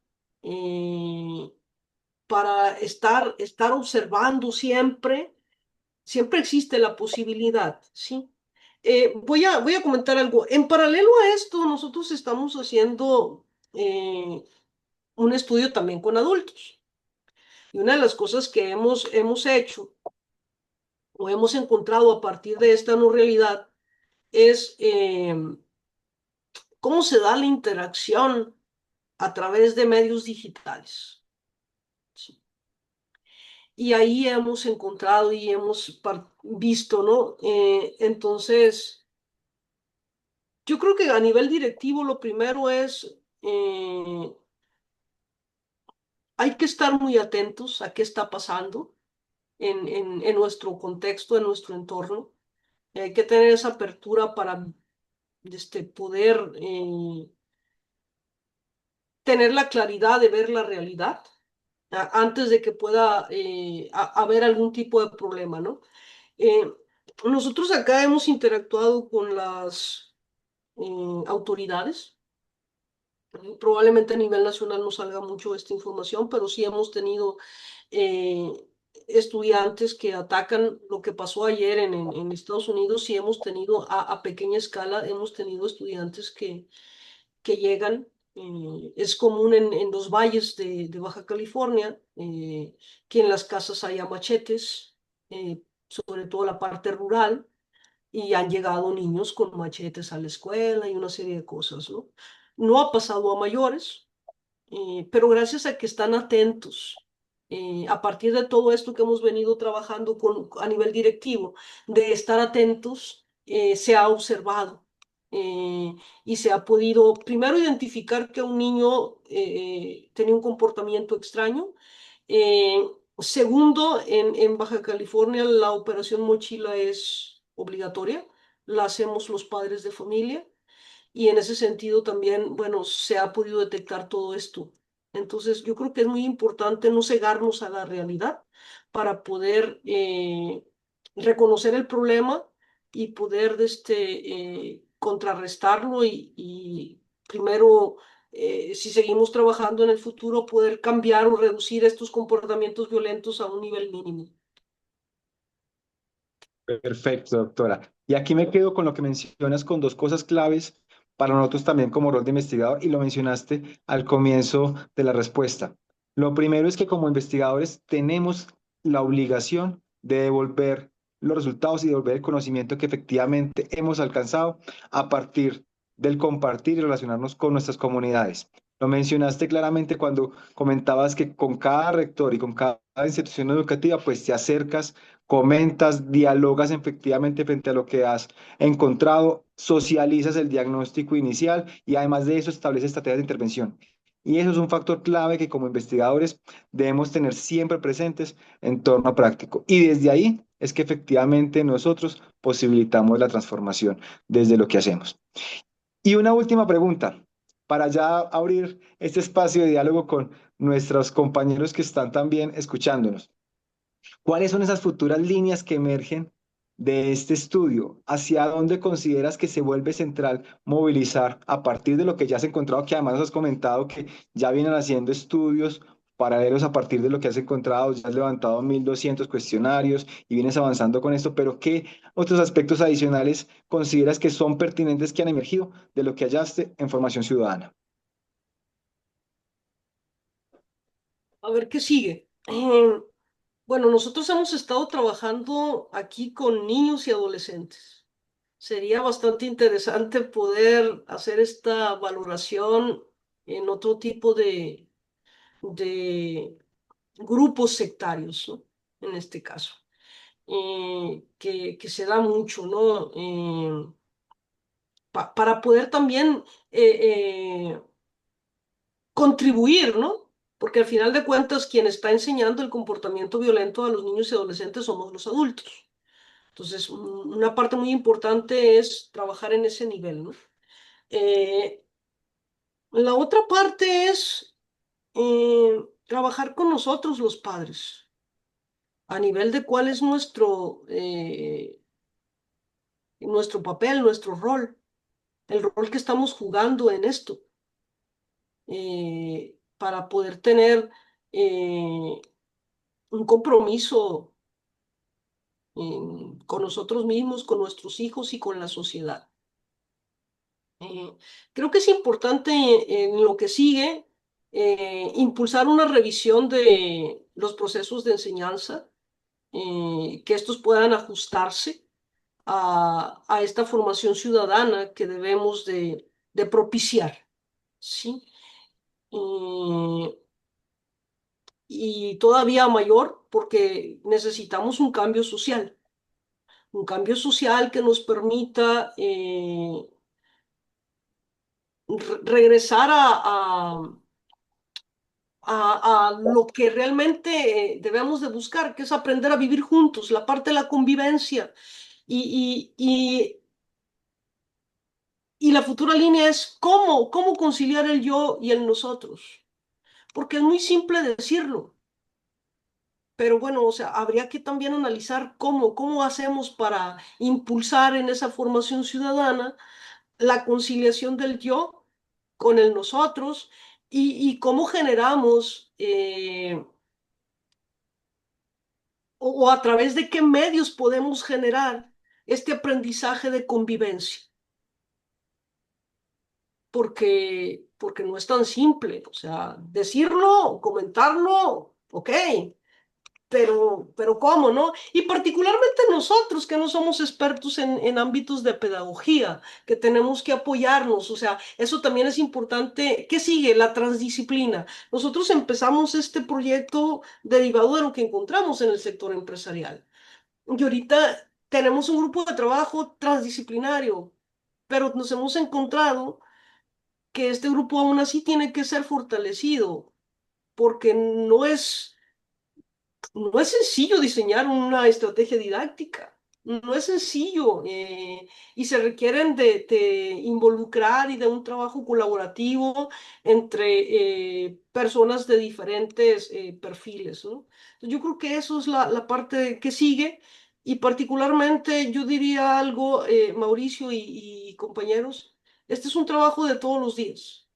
para estar observando siempre. Siempre existe la posibilidad, ¿sí? Voy a comentar algo. En paralelo a esto, nosotros estamos haciendo un estudio también con adultos. Y una de las cosas que hemos hecho o hemos encontrado a partir de esta no realidad es cómo se da la interacción a través de medios digitales. ¿Sí? Y ahí hemos encontrado y hemos visto, ¿no? Entonces, yo creo que a nivel directivo lo primero es, hay que estar muy atentos a qué está pasando en nuestro contexto, en nuestro entorno. Hay que tener esa apertura para poder tener la claridad de ver la realidad antes de que pueda haber algún tipo de problema, ¿no? Eh, Nosotros acá hemos interactuado con las autoridades. Probablemente a nivel nacional no salga mucho esta información, pero sí hemos tenido eh, estudiantes que atacan lo que pasó ayer en Estados Unidos. Sí hemos tenido a pequeña escala, hemos tenido estudiantes que llegan. Es común en los valles de Baja California que en las casas haya machetes, sobre todo la parte rural, y han llegado niños con machetes a la escuela y una serie de cosas, ¿no? No ha pasado a mayores, pero gracias a que están atentos, a partir de todo esto que hemos venido trabajando a nivel directivo, de estar atentos, se ha observado y se ha podido primero identificar que un niño tenía un comportamiento extraño. Eh, Segundo, en Baja California la operación mochila es obligatoria. la hacemos los padres de familia y en ese sentido también, bueno, se ha podido detectar todo esto. Entonces, yo creo que es muy importante no cegarnos a la realidad para poder reconocer el problema y poder contrarrestarlo y primero, si seguimos trabajando en el futuro, poder cambiar o reducir estos comportamientos violentos a un nivel mínimo. Perfecto, doctora. Y aquí me quedo con lo que mencionas con dos cosas claves para nosotros también como rol de investigador y lo mencionaste al comienzo de la respuesta. Lo primero es que como investigadores tenemos la obligación de devolver los resultados y devolver el conocimiento que efectivamente hemos alcanzado a partir del compartir y relacionarnos con nuestras comunidades. Lo mencionaste claramente cuando comentabas que con cada rector y con cada institución educativa, pues te acercas, comentas, dialogas efectivamente frente a lo que has encontrado, socializas el diagnóstico inicial y además de eso estableces estrategias de intervención. Y eso es un factor clave que como investigadores debemos tener siempre presentes en torno a práctico. Y desde ahí es que efectivamente nosotros posibilitamos la transformación desde lo que hacemos. Y una última pregunta para ya abrir este espacio de diálogo con nuestros compañeros que están también escuchándonos. ¿Cuáles son esas futuras líneas que emergen de este estudio? ¿Hacia dónde consideras que se vuelve central movilizar a partir de lo que ya has encontrado, que además nos has comentado que ya vienen haciendo estudios paralelos a partir de lo que has encontrado, ya has levantado 1.200 cuestionarios y vienes avanzando con esto, pero qué otros aspectos adicionales consideras que son pertinentes que han emergido de lo que hallaste en formación ciudadana? A ver qué sigue. Bueno, nosotros hemos estado trabajando aquí con niños y adolescentes. Sería bastante interesante poder hacer esta valoración en otro tipo de grupos sectarios, ¿no? En este caso, que se da mucho, ¿no? Para poder también contribuir, ¿no? Porque al final de cuentas, quien está enseñando el comportamiento violento a los niños y adolescentes somos los adultos. Entonces, una parte muy importante es trabajar en ese nivel, ¿no? Eh, la otra parte es trabajar con nosotros los padres, a nivel de cuál es nuestro papel, nuestro rol, el rol que estamos jugando en esto, para poder tener un compromiso con nosotros mismos, con nuestros hijos y con la sociedad. Eh, Creo que es importante en lo que sigue impulsar una revisión de los procesos de enseñanza, que estos puedan ajustarse a esta formación ciudadana que debemos de propiciar, ¿sí? Y todavía mayor porque necesitamos un cambio social que nos permita regresar a lo que realmente debemos de buscar, que es aprender a vivir juntos, la parte de la convivencia. Y la futura línea es cómo conciliar el yo y el nosotros. Porque es muy simple decirlo, pero bueno, o sea, habría que también analizar cómo hacemos para impulsar en esa formación ciudadana la conciliación del yo con el nosotros y cómo generamos o a través de qué medios podemos generar este aprendizaje de convivencia, porque no es tan simple, o sea, decirlo, comentarlo, ok, pero ¿cómo, no? Y particularmente nosotros que no somos expertos en ámbitos de pedagogía, que tenemos que apoyarnos, o sea, eso también es importante. ¿Qué sigue? La transdisciplina. Nosotros empezamos este proyecto derivado de lo que encontramos en el sector empresarial. Y ahorita tenemos un grupo de trabajo transdisciplinario, pero nos hemos encontrado que este grupo aún así tiene que ser fortalecido, porque no es sencillo diseñar una estrategia didáctica. No es sencillo y se requieren de involucrar y de un trabajo colaborativo entre personas de diferentes perfiles, ¿no? Entonces, yo creo que eso es la parte que sigue y particularmente yo diría algo, Mauricio y compañeros, este es un trabajo de todos los días,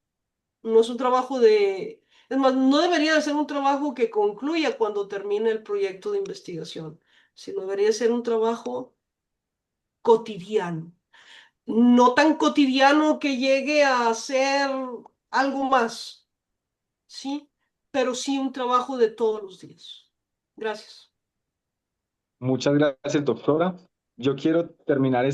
no es un trabajo de... Es más, no debería de ser un trabajo que concluya cuando termine el proyecto de investigación, sino debería ser un trabajo cotidiano. No tan cotidiano que llegue a ser algo más, ¿sí? Pero sí un trabajo de todos los días. Gracias. Muchas gracias, doctora. Yo quiero terminar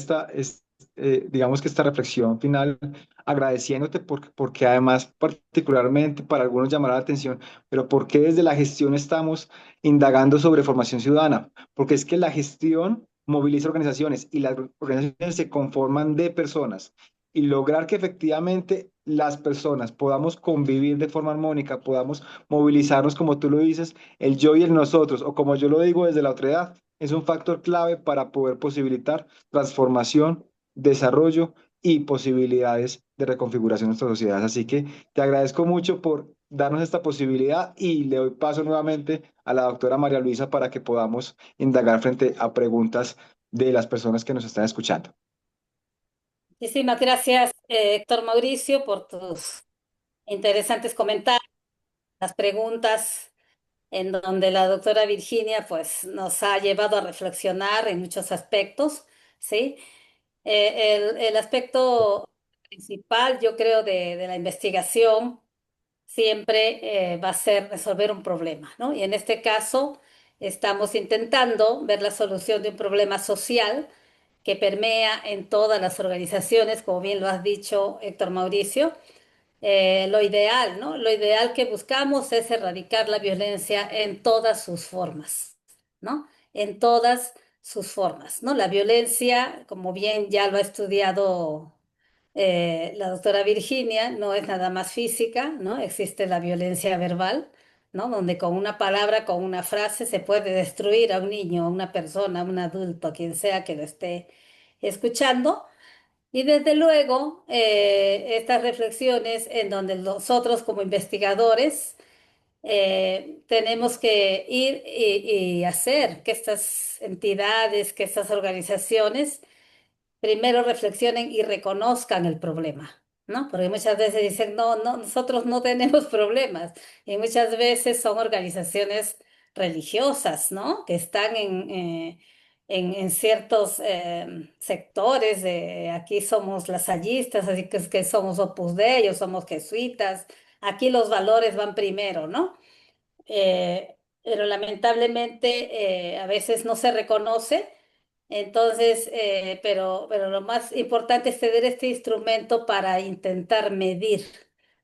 digamos que esta reflexión final agradeciéndote porque además particularmente para algunos llamará la atención, pero porque desde la gestión estamos indagando sobre formación ciudadana, porque es que la gestión moviliza organizaciones y las organizaciones se conforman de personas y lograr que efectivamente las personas podamos convivir de forma armónica, podamos movilizarnos como tú lo dices, el yo y el nosotros, o como yo lo digo desde la otredad, es un factor clave para poder posibilitar transformación, desarrollo y posibilidades de reconfiguración de nuestras sociedades. Así que te agradezco mucho por darnos esta posibilidad y le doy paso nuevamente a la doctora María Luisa para que podamos indagar frente a preguntas de las personas que nos están escuchando. Muchísimas gracias, Héctor Mauricio, por tus interesantes comentarios, las preguntas en donde la doctora Virginia pues nos ha llevado a reflexionar en muchos aspectos, ¿sí? El aspecto principal, yo creo, de la investigación siempre va a ser resolver un problema, ¿no? Y en este caso estamos intentando ver la solución de un problema social que permea en todas las organizaciones, como bien lo has dicho, Héctor Mauricio. Lo ideal, ¿no? Lo ideal que buscamos es erradicar la violencia en todas sus formas, ¿no? En todas sus formas, ¿no? La violencia, como bien ya lo ha estudiado la doctora Virginia, no es nada más física, ¿no? Existe la violencia verbal, ¿no? Donde con una palabra, con una frase se puede destruir a un niño, a una persona, a un adulto, a quien sea que lo esté escuchando. Y desde luego, estas reflexiones en donde nosotros como investigadores tenemos que ir y hacer que estas entidades, que estas organizaciones primero reflexionen y reconozcan el problema, ¿no? Porque muchas veces dicen, no, no, nosotros no tenemos problemas. Y muchas veces son organizaciones religiosas, ¿no? Que están en ciertos sectores. Aquí somos lasallistas, así que es que somos Opus Dei, o somos jesuitas. Aquí los valores van primero, ¿no? Pero lamentablemente a veces no se reconoce. Entonces, pero lo más importante es tener este instrumento para intentar medir,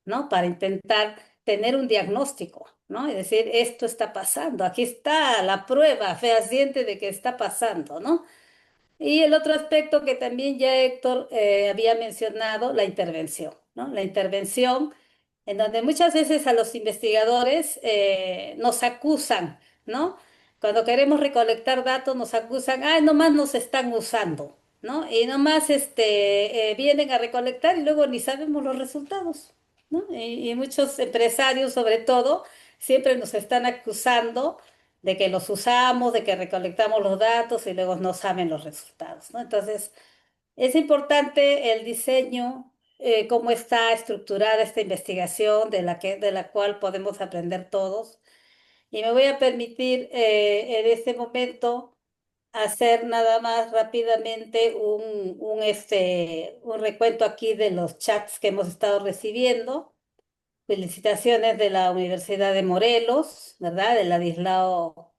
¿no? Para intentar tener un diagnóstico, ¿no? Es decir, esto está pasando, aquí está la prueba fehaciente de que está pasando, ¿no? Y el otro aspecto que también ya Héctor había mencionado, la intervención, ¿no? La intervención en donde muchas veces a los investigadores nos acusan, ¿no? Cuando queremos recolectar datos nos acusan, ah, nomás nos están usando, ¿no? Y nomás vienen a recolectar y luego ni sabemos los resultados, ¿no? Y muchos empresarios, sobre todo, siempre nos están acusando de que los usamos, de que recolectamos los datos y luego no saben los resultados, ¿no? Entonces, es importante el diseño, cómo está estructurada esta investigación de la cual podemos aprender todos. Y me voy a permitir en este momento hacer nada más rápidamente un recuento aquí de los chats que hemos estado recibiendo. Felicitaciones de la Universidad de Morelos, ¿verdad? De Ladislao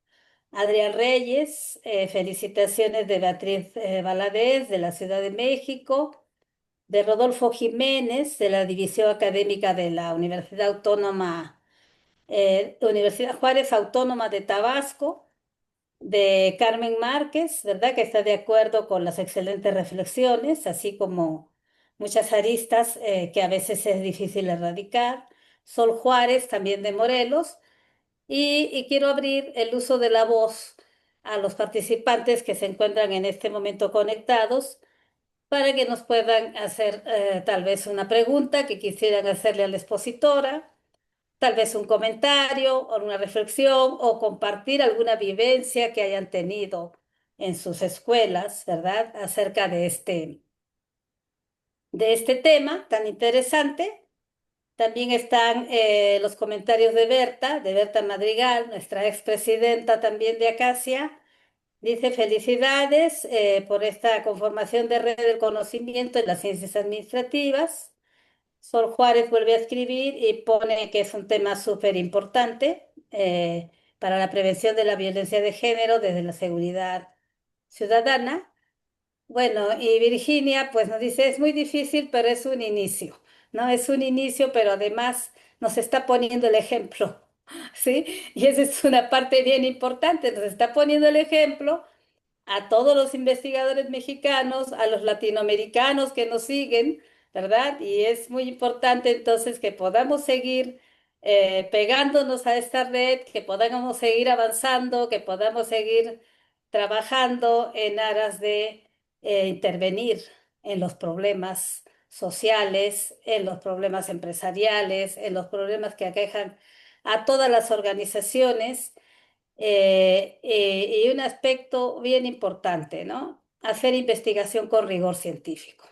Adrián Reyes, felicitaciones de Beatriz Valadez de la Ciudad de México, de Rodolfo Jiménez de la División Académica de la Universidad Juárez Autónoma de Tabasco, de Carmen Márquez, ¿verdad? Que está de acuerdo con las excelentes reflexiones, así como muchas aristas que a veces es difícil erradicar. Sol Juárez, también de Morelos, y quiero abrir el uso de la voz a los participantes que se encuentran en este momento conectados para que nos puedan hacer tal vez una pregunta que quisieran hacerle a la expositora, tal vez un comentario o una reflexión o compartir alguna vivencia que hayan tenido en sus escuelas, ¿verdad? Acerca de este tema tan interesante. También están los comentarios de Berta Madrigal, nuestra expresidenta también de Acacia. Dice felicidades por esta conformación de red del conocimiento en las ciencias administrativas. Sol Juárez vuelve a escribir y pone que es un tema súper importante para la prevención de la violencia de género desde la seguridad ciudadana. Bueno, y Virginia pues nos dice, es muy difícil, pero es un inicio, ¿no? Es un inicio, pero además nos está poniendo el ejemplo, ¿sí? Y esa es una parte bien importante, nos está poniendo el ejemplo a todos los investigadores mexicanos, a los latinoamericanos que nos siguen, ¿verdad? Y es muy importante entonces que podamos seguir pegándonos a esta red, que podamos seguir avanzando, que podamos seguir trabajando en aras de intervenir en los problemas sociales, en los problemas empresariales, en los problemas que aquejan a todas las organizaciones y un aspecto bien importante, ¿no? Hacer investigación con rigor científico,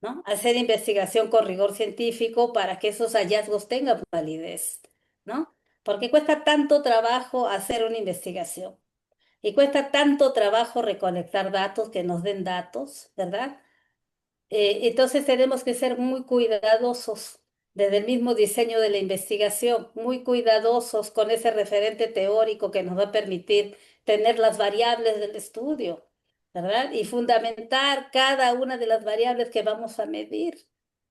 ¿no? Hacer investigación con rigor científico para que esos hallazgos tengan validez, ¿no? Porque cuesta tanto trabajo hacer una investigación y cuesta tanto trabajo recolectar datos que nos den datos, ¿verdad? Entonces tenemos que ser muy cuidadosos desde el mismo diseño de la investigación, muy cuidadosos con ese referente teórico que nos va a permitir tener las variables del estudio, ¿verdad? Y fundamentar cada una de las variables que vamos a medir,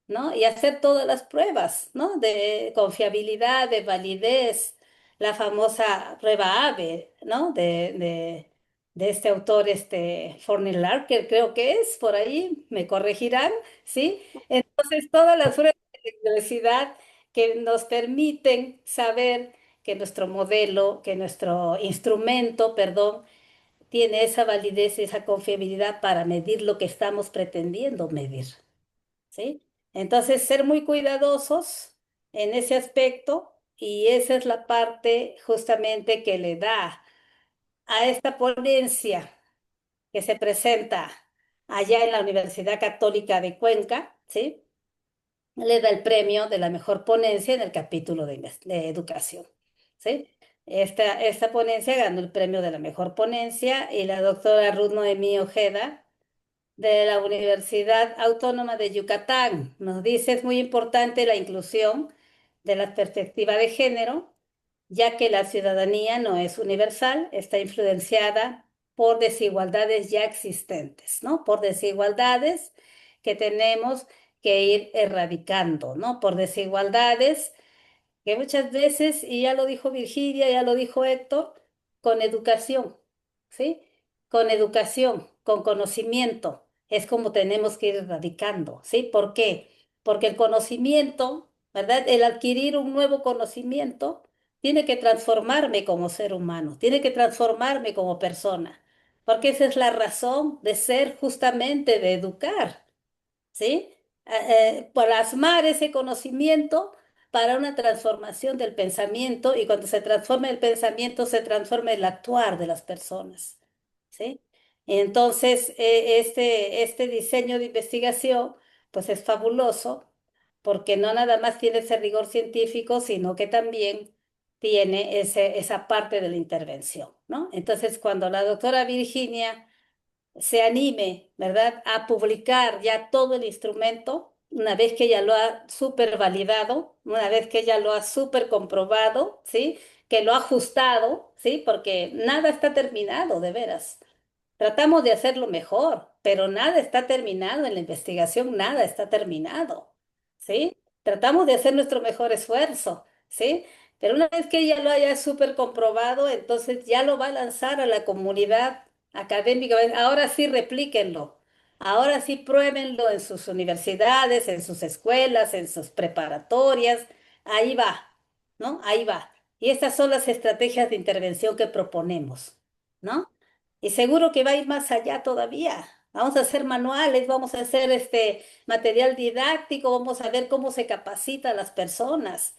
¿no? Y hacer todas las pruebas, ¿no? De confiabilidad, de validez, la famosa prueba ABE, ¿no? De este autor, Forney Larker, creo que es, por ahí, me corregirán, ¿sí? Entonces, todas las pruebas de diversidad que nos permiten saber que nuestro modelo, que nuestro instrumento, perdón, tiene esa validez y esa confiabilidad para medir lo que estamos pretendiendo medir, ¿sí? Entonces, ser muy cuidadosos en ese aspecto y esa es la parte justamente que le da a esta ponencia que se presenta allá en la Universidad Católica de Cuenca, ¿sí? Le da el premio de la mejor ponencia en el capítulo de educación, ¿sí? Esta ponencia ganó el premio de la mejor ponencia y la doctora Ruth Noemí Ojeda de la Universidad Autónoma de Yucatán nos dice es muy importante la inclusión de la perspectiva de género ya que la ciudadanía no es universal, está influenciada por desigualdades ya existentes, ¿no? Por desigualdades que tenemos que ir erradicando, ¿no? Por desigualdades que muchas veces, y ya lo dijo Virginia, ya lo dijo Héctor, con educación, ¿sí? Con educación, con conocimiento, es como tenemos que ir erradicando, ¿sí? ¿Por qué? Porque el conocimiento, ¿verdad? El adquirir un nuevo conocimiento tiene que transformarme como ser humano, tiene que transformarme como persona, porque esa es la razón de ser justamente de educar. ¿Sí? Plasmar ese conocimiento para una transformación del pensamiento y cuando se transforma el pensamiento se transforma el actuar de las personas, ¿sí? Entonces, este diseño de investigación, pues es fabuloso porque no nada más tiene ese rigor científico, sino que también tiene esa parte de la intervención, ¿no? Entonces, cuando la doctora Virginia se anime, ¿verdad?, a publicar ya todo el instrumento, una vez que ella lo ha súper validado, una vez que ella lo ha súper comprobado, ¿sí? Que lo ha ajustado, ¿sí? Porque nada está terminado, de veras. Tratamos de hacerlo mejor, pero nada está terminado en la investigación, nada está terminado, ¿sí? Tratamos de hacer nuestro mejor esfuerzo, ¿sí? Pero una vez que ella lo haya súper comprobado, entonces ya lo va a lanzar a la comunidad académica. Ahora sí replíquenlo, ahora sí pruébenlo en sus universidades, en sus escuelas, en sus preparatorias. Ahí va, ¿no? Ahí va. Y estas son las estrategias de intervención que proponemos, ¿no? Y seguro que va a ir más allá todavía. Vamos a hacer manuales, vamos a hacer este material didáctico, vamos a ver cómo se capacita a las personas.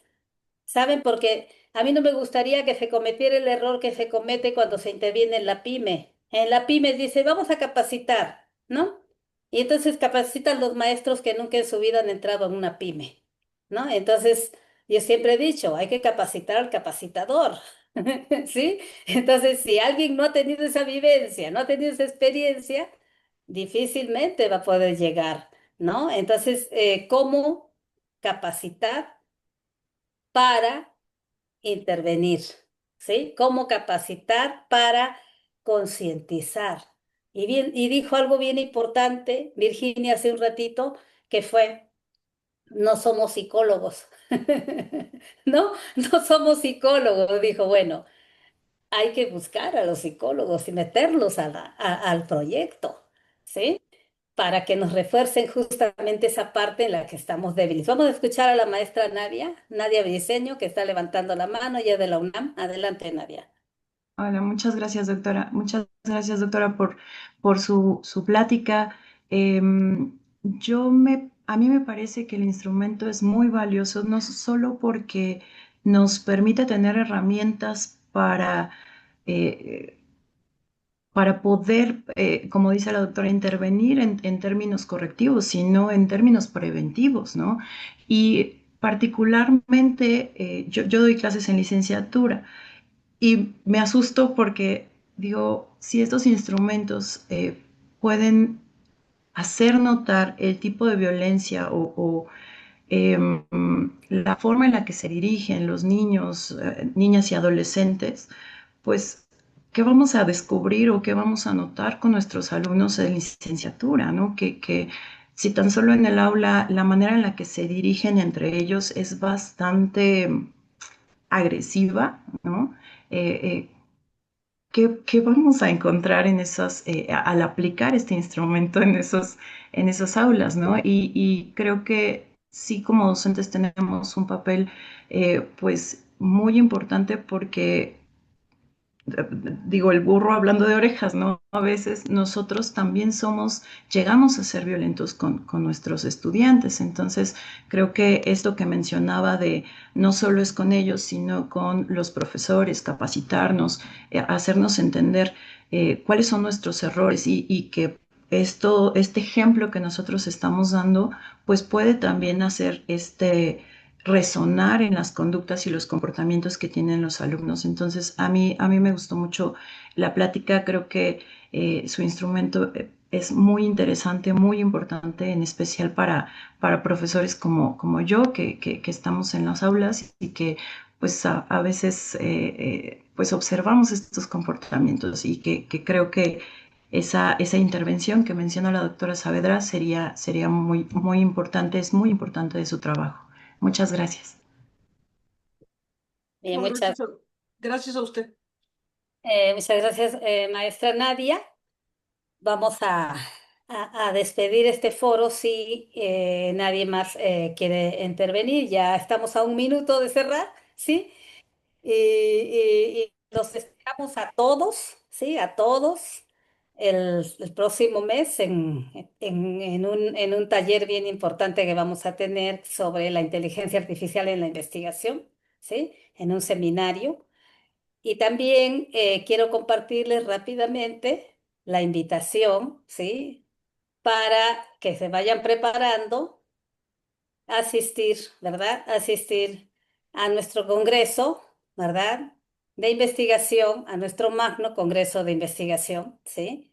¿Saben? Porque a mí no me gustaría que se cometiera el error que se comete cuando se interviene en la pyme. En la pyme dice, vamos a capacitar, ¿no? Y entonces capacitan los maestros que nunca en su vida han entrado en una pyme, ¿no? Entonces, yo siempre he dicho, hay que capacitar al capacitador, ¿sí? Entonces, si alguien no ha tenido esa vivencia, no ha tenido esa experiencia, difícilmente va a poder llegar, ¿no? Entonces, ¿cómo capacitar para intervenir? ¿Sí? ¿Cómo capacitar para concientizar? Y dijo algo bien importante, Virginia, hace un ratito, que fue, no somos psicólogos, ¿no? No somos psicólogos. Dijo, bueno, hay que buscar a los psicólogos y meterlos al proyecto, ¿sí? Para que nos refuercen justamente esa parte en la que estamos débiles. Vamos a escuchar a la maestra Nadia, Nadia Briceño, que está levantando la mano, ya de la UNAM. Adelante, Nadia. Hola, muchas gracias, doctora. Muchas gracias, doctora, por su plática. A mí me parece que el instrumento es muy valioso, no solo porque nos permite tener herramientas eh, para poder, como dice la doctora, intervenir en términos correctivos, sino en términos preventivos, ¿no? Y particularmente, yo doy clases en licenciatura. Y me asusto porque digo, si estos instrumentos pueden hacer notar el tipo de violencia eh, la forma en la que se dirigen los niños, niñas y adolescentes, pues, ¿qué vamos a descubrir o qué vamos a notar con nuestros alumnos de licenciatura? ¿No? Que si tan solo en el aula la manera en la que se dirigen entre ellos es bastante agresiva, ¿no? Eh, eh, ¿qué vamos a encontrar en al aplicar este instrumento en esas aulas, ¿no? Y creo que sí, como docentes tenemos un papel, pues, muy importante porque digo, el burro hablando de orejas, ¿no? A veces nosotros también llegamos a ser violentos con nuestros estudiantes. Entonces, creo que esto que mencionaba de no solo es con ellos, sino con los profesores, capacitarnos, hacernos entender cuáles son nuestros errores y que este ejemplo que nosotros estamos dando, pues puede también hacer resonar en las conductas y los comportamientos que tienen los alumnos. Entonces, a mí me gustó mucho la plática, creo que su instrumento es muy interesante, muy importante, en especial para profesores como yo, que estamos en las aulas y que pues a veces pues observamos estos comportamientos y que creo que esa intervención que menciona la doctora Saavedra sería muy importante, es muy importante de su trabajo. Muchas gracias. Bien, No, gracias a usted. muchas gracias, maestra Nadia. Vamos a despedir este foro si nadie más quiere intervenir. Ya estamos a un minuto de cerrar, ¿sí? Y los esperamos a todos, ¿sí? A todos el próximo mes en un taller bien importante que vamos a tener sobre la inteligencia artificial en la investigación, ¿sí? En un seminario. Y también quiero compartirles rápidamente la invitación, ¿sí? Para que se vayan preparando a asistir, ¿verdad? A asistir a nuestro congreso, ¿verdad? De investigación, a nuestro magno congreso de investigación, ¿sí?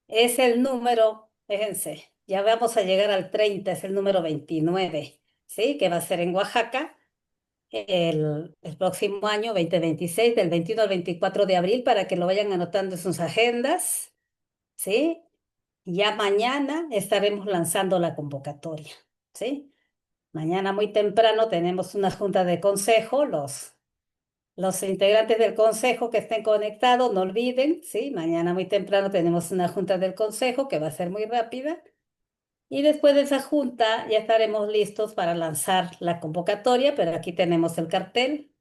Es el número, fíjense, ya vamos a llegar al 30, es el número 29, ¿sí? Que va a ser en Oaxaca el próximo año 2026, del 21 al 24 de abril, para que lo vayan anotando en sus agendas, ¿sí? Ya mañana estaremos lanzando la convocatoria, ¿sí? Mañana muy temprano tenemos una junta de consejo, los integrantes del consejo que estén conectados, no olviden, ¿sí? Mañana muy temprano tenemos una junta del consejo que va a ser muy rápida. Y después de esa junta ya estaremos listos para lanzar la convocatoria, pero aquí tenemos el cartel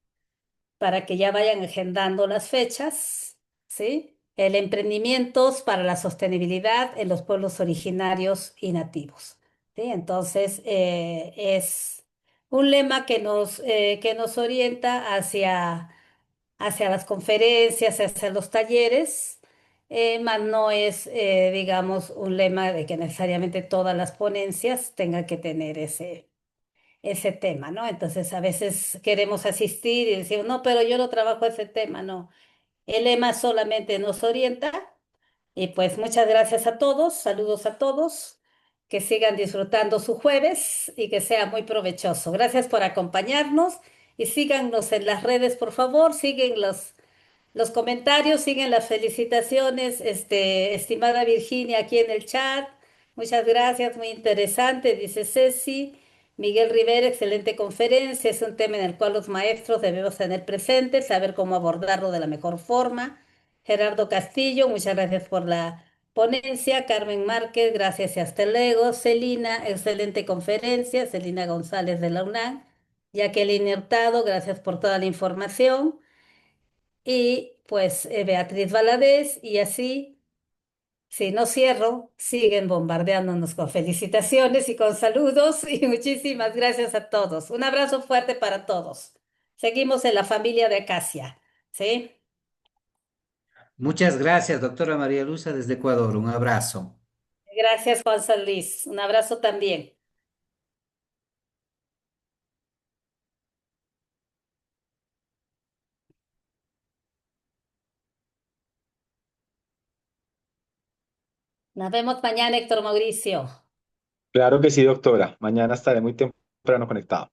para que ya vayan agendando las fechas, ¿sí? el emprendimientos para la sostenibilidad en los pueblos originarios y nativos. ¿Sí? Entonces, es un lema que nos orienta hacia las conferencias, hacia los talleres, mas no es, digamos, un lema de que necesariamente todas las ponencias tengan que tener ese tema, ¿no? Entonces, a veces queremos asistir y decimos, no, pero yo no trabajo ese tema, no. El lema solamente nos orienta y pues muchas gracias a todos, saludos a todos, que sigan disfrutando su jueves y que sea muy provechoso. Gracias por acompañarnos y síganos en las redes, por favor, siguen los comentarios, siguen las felicitaciones, estimada Virginia, aquí en el chat. Muchas gracias, muy interesante, dice Ceci. Miguel Rivera, excelente conferencia. Es un tema en el cual los maestros debemos tener presente, saber cómo abordarlo de la mejor forma. Gerardo Castillo, muchas gracias por la ponencia. Carmen Márquez, gracias y hasta luego. Celina, excelente conferencia. Celina González de la UNAM. Jacqueline Hurtado, gracias por toda la información y pues Beatriz Valadez y así, si no cierro, siguen bombardeándonos con felicitaciones y con saludos y muchísimas gracias a todos. Un abrazo fuerte para todos. Seguimos en la familia de Acacia, ¿sí? Muchas gracias, doctora María Luisa, desde Ecuador. Un abrazo. Gracias, Juan San Luis. Un abrazo también. Nos vemos mañana, Héctor Mauricio. Claro que sí, doctora. Mañana estaré muy temprano conectado.